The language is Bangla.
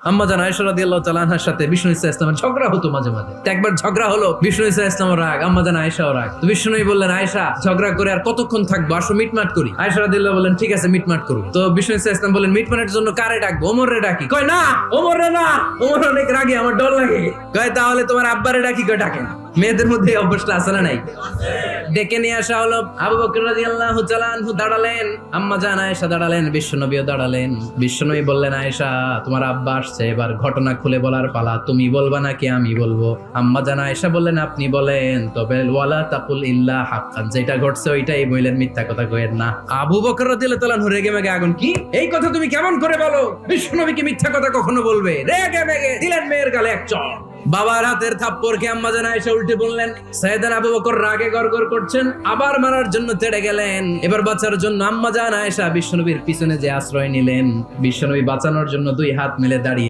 আম্মা জান আয়েশা রাদিয়াল্লাহু তাআলা আনহার সাথে বিষ্ণু ইসা ইসলামের ঝগড়া হতো মাঝে মাঝে। তো একবার ঝগড়া হলো, বিষ্ণু ইসা ইসলামও রাগ, আম্মা জান আয়েশাও রাগ। তো বিষ্ণু নবী বললেন, আয়েশা ঝগড়া করে আর কতক্ষণ থাকবো, আসো মিটমাট করি। আয়েশা রাদিয়াল্লাহু বললেন, ঠিক আছে মিটমাট করুন। তো বিষ্ণু ইসা ইসলাম বললেন, মিটমাটের জন্য কারে ডাকবো? ওমরে ডাকি। কয় না, ওমরে না, ওমর অনেক রাগে, আমার ডর লাগে। কয় তাহলে তোমার আব্বারে ডাকি। কয় ডাকেন। মেয়েদের মধ্যে এই অভ্যাসটা আছে না নাই? ডেকে নিয়ে আসা হলো। আবু বকর রাদিয়াল্লাহু তাআলা আনহু দাঁড়ালেন, আম্মা জান আয়েশা দাঁড়ালেন, বিশ্বনবীও দাঁড়ালেন। বিশ্বনবী বললেন, আয়েশা তোমার আব্বা আসছে, এবার ঘটনা খুলে বলার পালা, তুমি বলবা নাকি আমি বলবো? আম্মা জান আয়েশা বললেন, আপনি বলেন, তবে ওয়ালা তাকুল ইল্লা হাক্কান, যেটা ঘটছে ওইটাই বললেন, মিথ্যা কথা কইেন না। আবু বকর রাদিয়াল্লাহু তাআলা আনহু রেগে মেগে আগুন, কি এই কথা তুমি কেমন করে বলো? বিশ্বনবী কি মিথ্যা কথা কখনো বলবে? রেগে মেগে দিলেন মেয়ের গালে এক চড়। বাবার হাতের থাপ্পড়কে আম্মা জান আয়েশা উল্টে বললেন। সাইয়েদনা আবু বকর রাগে গড়গড় করছেন, আবার মারার জন্য তেড়ে গেলেন। এবার বাঁচার জন্য আম্মা জান আয়েশা বিশ্বনবীর পিছনে যে আশ্রয় নিলেন, বিশ্বনবী বাঁচানোর জন্য দুই হাত মেলে দাঁড়িয়ে